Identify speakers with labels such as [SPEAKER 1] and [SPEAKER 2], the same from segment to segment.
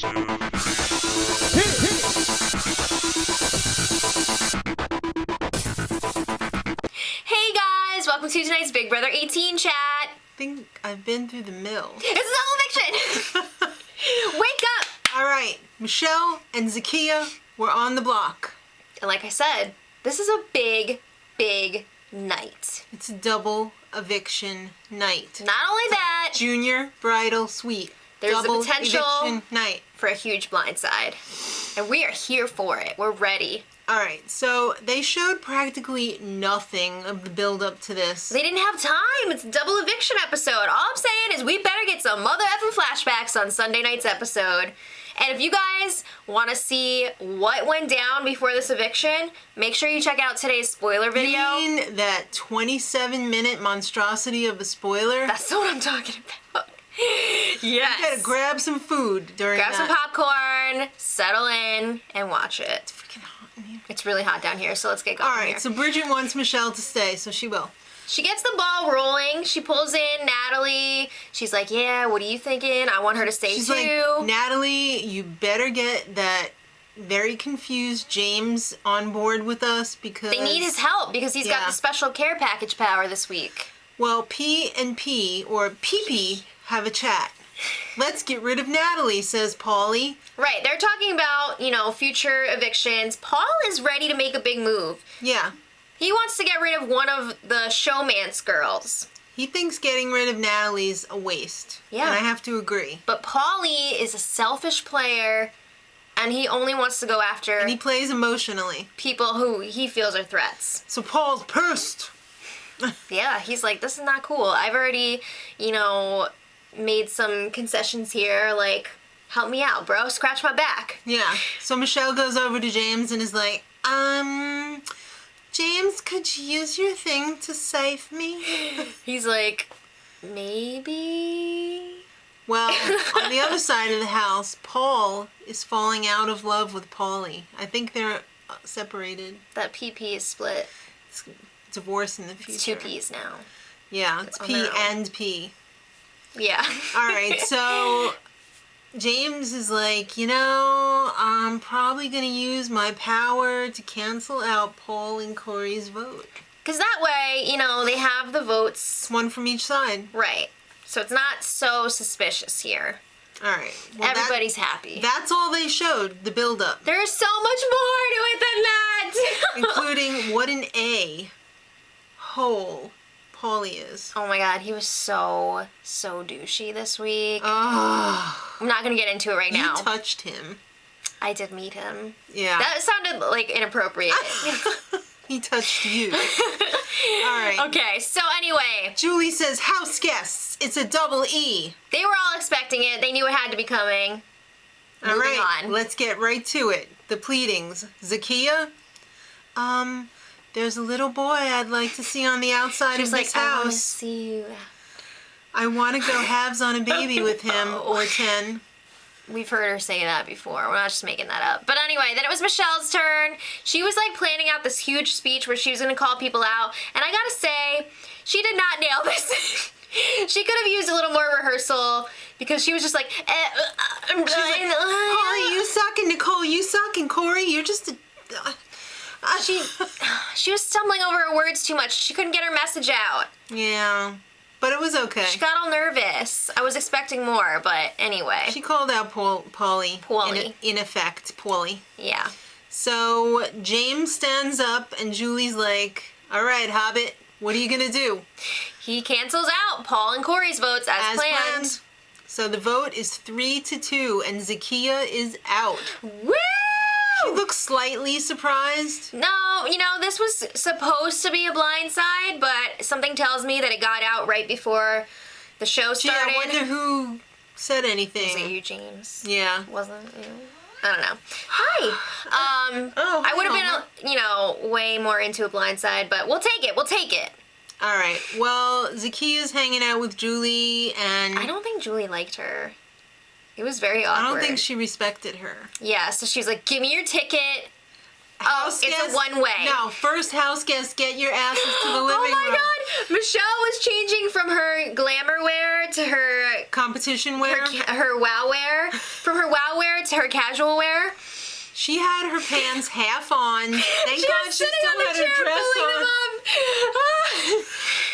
[SPEAKER 1] Hey guys, welcome to tonight's Big Brother 18 chat.
[SPEAKER 2] I think I've been through the mill.
[SPEAKER 1] It's an eviction! Wake up!
[SPEAKER 2] Alright, Michelle and Zakiya were on the block.
[SPEAKER 1] And like I said, this is a big, big night.
[SPEAKER 2] It's a double eviction night.
[SPEAKER 1] Not only that,
[SPEAKER 2] Junior bridal suite.
[SPEAKER 1] there's
[SPEAKER 2] double
[SPEAKER 1] the potential
[SPEAKER 2] eviction night.
[SPEAKER 1] for a huge blindside. And we are here for it. We're ready.
[SPEAKER 2] Alright, so they showed practically nothing of the build up to this.
[SPEAKER 1] They didn't have time. It's a double eviction episode. All I'm saying is we better get some mother effing flashbacks on Sunday night's episode. And if you guys want to see what went down before this eviction, make sure you check out today's spoiler video.
[SPEAKER 2] You mean that 27-minute monstrosity of a spoiler?
[SPEAKER 1] That's what I'm talking about. Yes.
[SPEAKER 2] You gotta grab some food during
[SPEAKER 1] Grab some
[SPEAKER 2] that.
[SPEAKER 1] popcorn, settle in, and watch it.
[SPEAKER 2] It's freaking hot in here.
[SPEAKER 1] It's really hot down here, so let's get going here.
[SPEAKER 2] Alright, so Bridget wants Michelle to stay, so she will.
[SPEAKER 1] She gets the ball rolling. She pulls in Natalie. She's like, yeah, what are you thinking? I want her to stay
[SPEAKER 2] She's
[SPEAKER 1] too.
[SPEAKER 2] like, Natalie, you better get that very confused James on board with us because...
[SPEAKER 1] They need his help because he's got
[SPEAKER 2] Yeah.
[SPEAKER 1] the special care package power this week.
[SPEAKER 2] Well, P and P, or PP, have a chat. Let's get rid of Natalie, says Paulie.
[SPEAKER 1] Right, they're talking about, you know, future evictions. Paul is ready to make a big move.
[SPEAKER 2] Yeah.
[SPEAKER 1] He wants to get rid of one of the showman's girls.
[SPEAKER 2] He thinks getting rid of Natalie's a waste.
[SPEAKER 1] Yeah.
[SPEAKER 2] And I have to agree.
[SPEAKER 1] But Paulie is a selfish player, and he only wants to go after
[SPEAKER 2] And he plays emotionally.
[SPEAKER 1] people who he feels are threats.
[SPEAKER 2] So Paul's pissed.
[SPEAKER 1] Yeah, he's like, this is not cool. I've already, you know, made some concessions here, like, help me out, bro. Scratch my back.
[SPEAKER 2] Yeah. So Michelle goes over to James and is like, James, could you use your thing to save me?
[SPEAKER 1] He's like, maybe?
[SPEAKER 2] Well, on the other side of the house, Paul is falling out of love with Paulie. I think they're separated.
[SPEAKER 1] That PP is split.
[SPEAKER 2] It's divorce in the future.
[SPEAKER 1] It's two P's now.
[SPEAKER 2] Yeah, it's
[SPEAKER 1] on
[SPEAKER 2] P
[SPEAKER 1] their own.
[SPEAKER 2] and P.
[SPEAKER 1] Yeah.
[SPEAKER 2] All right, so James is like, you know, I'm probably going to use my power to cancel out Paul and Corey's vote.
[SPEAKER 1] Because that way, you know, they have the votes.
[SPEAKER 2] It's one from each side.
[SPEAKER 1] Right. So it's not so suspicious here.
[SPEAKER 2] All right. Well,
[SPEAKER 1] Everybody's happy.
[SPEAKER 2] That's all they showed, the build-up.
[SPEAKER 1] There's so much more to it than that.
[SPEAKER 2] Including what an a-hole Paulie is.
[SPEAKER 1] Oh my god, he was so douchey this week.
[SPEAKER 2] Oh,
[SPEAKER 1] I'm not going to get into it right now.
[SPEAKER 2] you touched him.
[SPEAKER 1] I did meet him.
[SPEAKER 2] Yeah.
[SPEAKER 1] That sounded like inappropriate.
[SPEAKER 2] He touched you. All right.
[SPEAKER 1] Okay, so anyway,
[SPEAKER 2] Julie says, house guests. It's a double E.
[SPEAKER 1] they were all expecting it. They knew it had to be coming.
[SPEAKER 2] All
[SPEAKER 1] Moving
[SPEAKER 2] right,
[SPEAKER 1] on.
[SPEAKER 2] let's get right to it. The pleadings. Zakiya, there's a little boy I'd like to see on the outside
[SPEAKER 1] She's
[SPEAKER 2] of
[SPEAKER 1] like,
[SPEAKER 2] this
[SPEAKER 1] I want to
[SPEAKER 2] house.
[SPEAKER 1] see you.
[SPEAKER 2] I want to go halves on a baby with him, or 10.
[SPEAKER 1] We've heard her say that before. We're not just making that up. But anyway, then it was Michelle's turn. She was like planning out this huge speech where she was going to call people out. And I gotta say, she did not nail this. She could have used a little more rehearsal because she was just like, I'm
[SPEAKER 2] She's like, Corey, you suck, and Nicole, you suck, and Corey, you're just a...
[SPEAKER 1] She was stumbling over her words too much. She couldn't get her message out.
[SPEAKER 2] Yeah, but it was okay.
[SPEAKER 1] She got all nervous. I was expecting more, but anyway.
[SPEAKER 2] She called out Paulie.
[SPEAKER 1] Paulie.
[SPEAKER 2] In effect, Paulie.
[SPEAKER 1] Yeah.
[SPEAKER 2] So James stands up and Julie's like, all right, Hobbit, what are you going to do?
[SPEAKER 1] He cancels out Paul and Corey's votes as planned.
[SPEAKER 2] So the vote is 3-2 and Zakiya is out.
[SPEAKER 1] Woo!
[SPEAKER 2] She looks slightly surprised.
[SPEAKER 1] No, you know, this was supposed to be a blindside, but something tells me that it got out right before the show
[SPEAKER 2] Gee,
[SPEAKER 1] started.
[SPEAKER 2] I wonder who said anything.
[SPEAKER 1] Was it you, James?
[SPEAKER 2] Yeah.
[SPEAKER 1] Wasn't you? I don't know. Hi.
[SPEAKER 2] Oh,
[SPEAKER 1] I would have
[SPEAKER 2] Homer.
[SPEAKER 1] been, you know, way more into a blindside, but we'll take it. We'll take it.
[SPEAKER 2] All right. Well, Zakiya's hanging out with Julie, and
[SPEAKER 1] I don't think Julie liked her. It was very awkward.
[SPEAKER 2] I don't think she respected her.
[SPEAKER 1] Yeah, so she was like, give me your ticket.
[SPEAKER 2] House
[SPEAKER 1] it's
[SPEAKER 2] guest?
[SPEAKER 1] a one-way.
[SPEAKER 2] No, first house guest, get your asses to the living room.
[SPEAKER 1] Oh my god! Michelle was changing from her glamour wear to her
[SPEAKER 2] Competition wear?
[SPEAKER 1] her wow wear. From her wow wear to her casual wear.
[SPEAKER 2] She had her pants half on. Thank
[SPEAKER 1] She
[SPEAKER 2] God
[SPEAKER 1] was
[SPEAKER 2] she
[SPEAKER 1] sitting
[SPEAKER 2] still
[SPEAKER 1] on the
[SPEAKER 2] had
[SPEAKER 1] chair
[SPEAKER 2] her dress
[SPEAKER 1] pulling
[SPEAKER 2] on.
[SPEAKER 1] them up.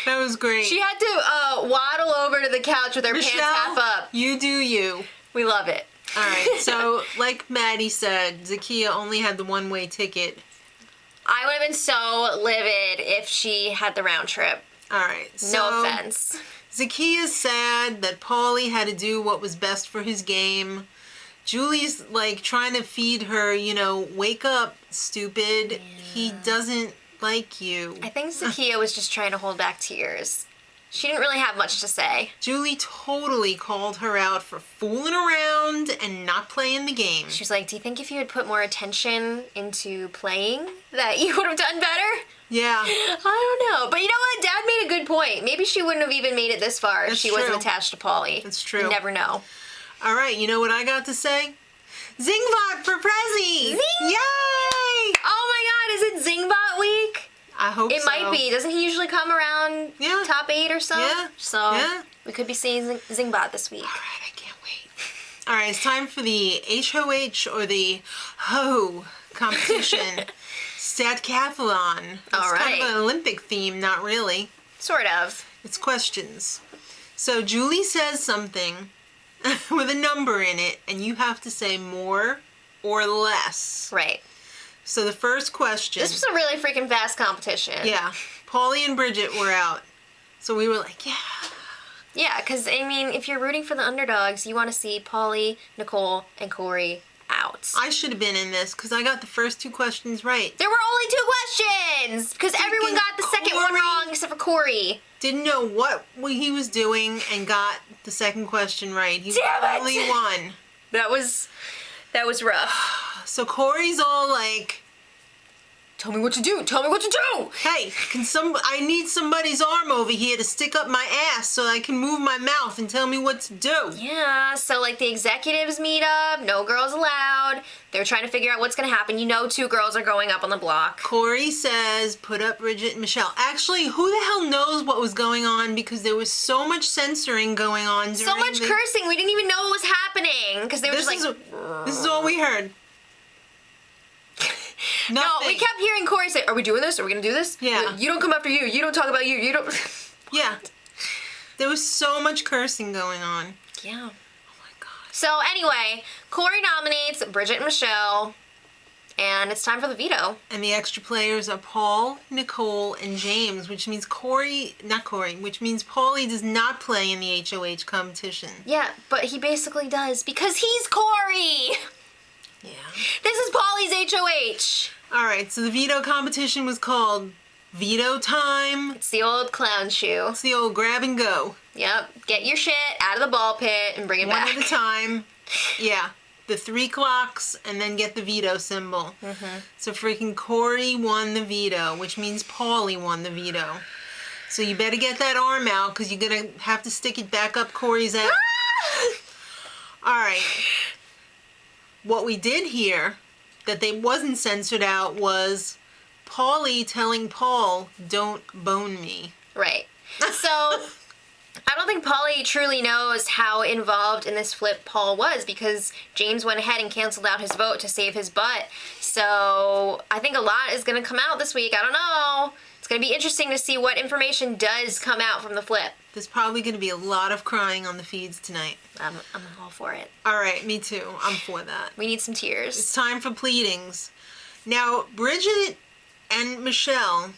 [SPEAKER 2] That was great.
[SPEAKER 1] She had to waddle over to the couch with her
[SPEAKER 2] Michelle,
[SPEAKER 1] pants half up.
[SPEAKER 2] you do you.
[SPEAKER 1] We love it.
[SPEAKER 2] All right, so like Maddie said, Zakiya only had the one-way ticket.
[SPEAKER 1] I would have been so livid if she had the round trip.
[SPEAKER 2] All right, so
[SPEAKER 1] No offense.
[SPEAKER 2] Zakiya's sad that Paulie had to do what was best for his game. Julie's like trying to feed her, wake up, stupid. Yeah. He doesn't like you.
[SPEAKER 1] I think Zakiya was just trying to hold back tears. She didn't really have much to say.
[SPEAKER 2] Julie totally called her out for fooling around and not playing the game.
[SPEAKER 1] She was like, do you think if you had put more attention into playing that you would have done better?
[SPEAKER 2] Yeah.
[SPEAKER 1] I don't know. But you know what? Dad made a good point. Maybe she wouldn't have even made it this far if she wasn't attached to Paulie.
[SPEAKER 2] That's true.
[SPEAKER 1] You never know.
[SPEAKER 2] All right, you know what I got to say? Zingbot for Prezi!
[SPEAKER 1] Zing!
[SPEAKER 2] Yay!
[SPEAKER 1] Oh my god, is it Zingbot week?
[SPEAKER 2] I hope so.
[SPEAKER 1] It might be. Doesn't he usually come around top 8 or so?
[SPEAKER 2] Yeah.
[SPEAKER 1] So we could be seeing Zingbot this week.
[SPEAKER 2] All right, I can't wait. All right, it's time for the HOH or the HO competition. Statcathlon. It's kind of an Olympic theme, not really.
[SPEAKER 1] Sort of.
[SPEAKER 2] It's questions. So Julie says something with a number in it, and you have to say more or less.
[SPEAKER 1] Right.
[SPEAKER 2] So the first question...
[SPEAKER 1] This was a really freaking fast competition.
[SPEAKER 2] Yeah. Paulie and Bridget were out. So we were like, yeah.
[SPEAKER 1] Yeah, because, I mean, if you're rooting for the underdogs, you want to see Paulie, Nicole, and Corey out.
[SPEAKER 2] I should have been in this because I got the first 2 questions right.
[SPEAKER 1] There were only 2 questions! Because everyone got the second one wrong except for Corey.
[SPEAKER 2] Didn't know what he was doing and got the second question right. He only won.
[SPEAKER 1] That was rough.
[SPEAKER 2] So Corey's all like,
[SPEAKER 1] tell me what to do. Tell me what to do.
[SPEAKER 2] Hey, I need somebody's arm over here to stick up my ass so I can move my mouth and tell me what to do.
[SPEAKER 1] Yeah, so like the executives meet up, no girls allowed. They're trying to figure out what's going to happen. 2 girls are going up on the block.
[SPEAKER 2] Corey says, put up Bridget and Michelle. Actually, who the hell knows what was going on because there was so much censoring going on.
[SPEAKER 1] So much cursing. We didn't even know what was happening because they were just like...
[SPEAKER 2] This is all we heard.
[SPEAKER 1] No, we kept hearing Corey say, are we doing this? Are we going to do this?
[SPEAKER 2] Yeah.
[SPEAKER 1] You don't come after you. You don't talk about you. You don't...
[SPEAKER 2] Yeah. There was so much cursing going on.
[SPEAKER 1] Yeah.
[SPEAKER 2] Oh my God.
[SPEAKER 1] So anyway, Corey nominates Bridget and Michelle, and it's time for the veto.
[SPEAKER 2] And the extra players are Paul, Nicole, and James, which means which means Paulie does not play in the HOH competition.
[SPEAKER 1] Yeah, but he basically does because he's Corey.
[SPEAKER 2] Yeah.
[SPEAKER 1] This is Paulie's HOH.
[SPEAKER 2] All right, so the veto competition was called Veto Time.
[SPEAKER 1] It's the old clown shoe.
[SPEAKER 2] It's the old grab and go.
[SPEAKER 1] Yep. Get your shit out of the ball pit and bring it back.
[SPEAKER 2] One at a time. Yeah. The 3 clocks and then get the veto symbol. Mm-hmm. So freaking Corey won the veto, which means Paulie won the veto. So you better get that arm out because you're going to have to stick it back up Corey's ass. All right. What we did hear that they wasn't censored out was Paulie telling Paul, don't bone me.
[SPEAKER 1] Right. So I don't think Paulie truly knows how involved in this flip Paul was because James went ahead and canceled out his vote to save his butt. So I think a lot is going to come out this week. I don't know. It's going to be interesting to see what information does come out from the flip.
[SPEAKER 2] There's probably going to be a lot of crying on the feeds tonight.
[SPEAKER 1] I'm all for it.
[SPEAKER 2] All right, me too. I'm for that.
[SPEAKER 1] We need some tears.
[SPEAKER 2] It's time for pleadings. Now, Bridget and Michelle,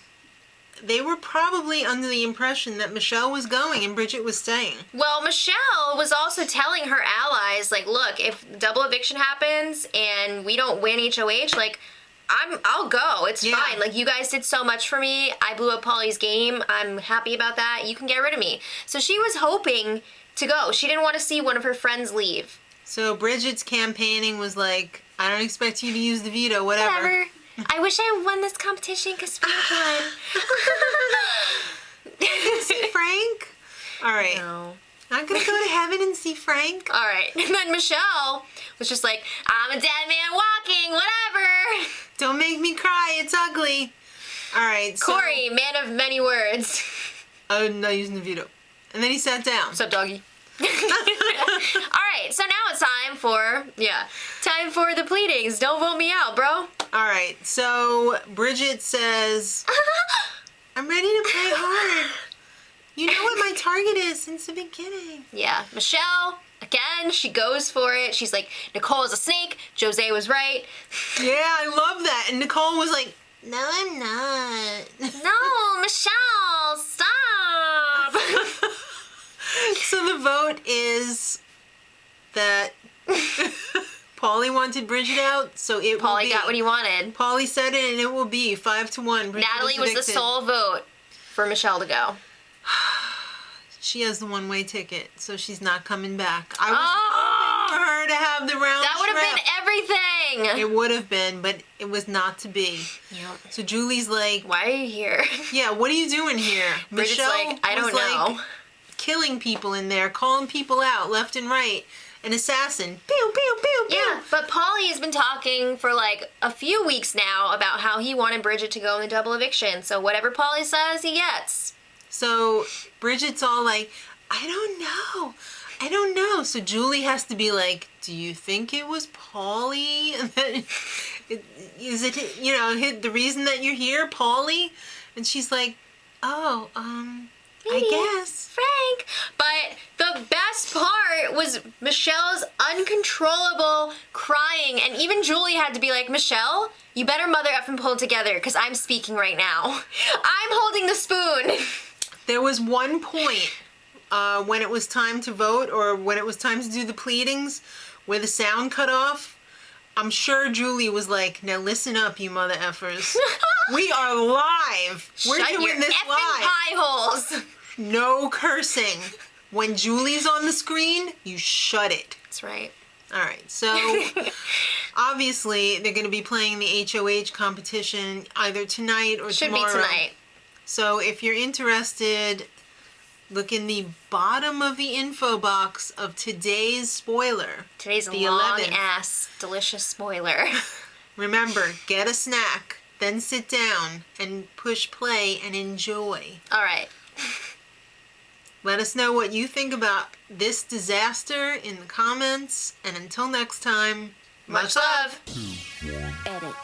[SPEAKER 2] they were probably under the impression that Michelle was going and Bridget was staying.
[SPEAKER 1] Well, Michelle was also telling her allies, like, look, if double eviction happens and we don't win HOH, like, I'll go. It's fine. Like, you guys did so much for me. I blew up Paulie's game. I'm happy about that. You can get rid of me. So she was hoping to go. She didn't want to see one of her friends leave.
[SPEAKER 2] So Bridget's campaigning was like, I don't expect you to use the veto, whatever.
[SPEAKER 1] I wish I won this competition because Frank won.
[SPEAKER 2] See Frank? All right.
[SPEAKER 1] No.
[SPEAKER 2] I'm going to go to heaven and see Frank.
[SPEAKER 1] All right. And then Michelle was just like, I'm a dead man walking, whatever.
[SPEAKER 2] Don't make me cry. It's ugly. All right. So,
[SPEAKER 1] Corey, man of many words.
[SPEAKER 2] I'm not using the veto. And then he sat down.
[SPEAKER 1] What's up, doggy? All right, so now it's time for the pleadings. Don't vote me out, bro.
[SPEAKER 2] All right, so Bridget says, I'm ready to play hard. You know what my target is since the beginning.
[SPEAKER 1] Yeah, Michelle, again, she goes for it. She's like, Nicole is a snake. Jose was right.
[SPEAKER 2] Yeah, I love that. And Nicole was like, no, I'm not.
[SPEAKER 1] No, Michelle, stop.
[SPEAKER 2] So the vote is that Paulie wanted Bridget out, so it will be.
[SPEAKER 1] Paulie got what he wanted.
[SPEAKER 2] Paulie said it, and it will be 5-1. Bridget
[SPEAKER 1] Natalie was the sole vote for Michelle to go.
[SPEAKER 2] She has the one-way ticket, so she's not coming back. I was hoping for her to have the round
[SPEAKER 1] That would have
[SPEAKER 2] trip.
[SPEAKER 1] been everything.
[SPEAKER 2] It would have been, but it was not to be.
[SPEAKER 1] Yep.
[SPEAKER 2] So Julie's like,
[SPEAKER 1] Why are you here?
[SPEAKER 2] yeah, what are you doing here?
[SPEAKER 1] Bridget's
[SPEAKER 2] Michelle
[SPEAKER 1] like, I don't
[SPEAKER 2] was
[SPEAKER 1] know.
[SPEAKER 2] like killing people in there, calling people out left and right. An assassin. Pew, pew, pew, pew.
[SPEAKER 1] Yeah, but Paulie has been talking for like a few weeks now about how he wanted Bridget to go in the double eviction. So whatever Paulie says, he gets.
[SPEAKER 2] So Bridget's all like, I don't know. So Julie has to be like, do you think it was Paulie? Is it, the reason that you're here, Paulie? And she's like, oh, I guess.
[SPEAKER 1] Frank. But the best part was Michelle's uncontrollable crying. And even Julie had to be like, Michelle, you better mother up and pull it together because I'm speaking right now. I'm holding the spoon.
[SPEAKER 2] There was one point when it was time to vote or when it was time to do the pleadings where the sound cut off. I'm sure Julie was like, now listen up, you mother effers. We are live. We're
[SPEAKER 1] Shut
[SPEAKER 2] doing
[SPEAKER 1] your
[SPEAKER 2] this
[SPEAKER 1] effing
[SPEAKER 2] live.
[SPEAKER 1] pie holes.
[SPEAKER 2] No cursing. When Julie's on the screen, you shut it.
[SPEAKER 1] That's right.
[SPEAKER 2] All right, so obviously they're going to be playing the HOH competition either tonight or
[SPEAKER 1] Should
[SPEAKER 2] tomorrow.
[SPEAKER 1] be tonight.
[SPEAKER 2] So if you're interested, look in the bottom of the info box of today's spoiler.
[SPEAKER 1] Today's
[SPEAKER 2] the
[SPEAKER 1] long
[SPEAKER 2] 11th.
[SPEAKER 1] ass delicious spoiler.
[SPEAKER 2] Remember, get a snack, then sit down and push play and enjoy.
[SPEAKER 1] All right.
[SPEAKER 2] Let us know what you think about this disaster in the comments. And until next time,
[SPEAKER 1] Much love.
[SPEAKER 3] Edit.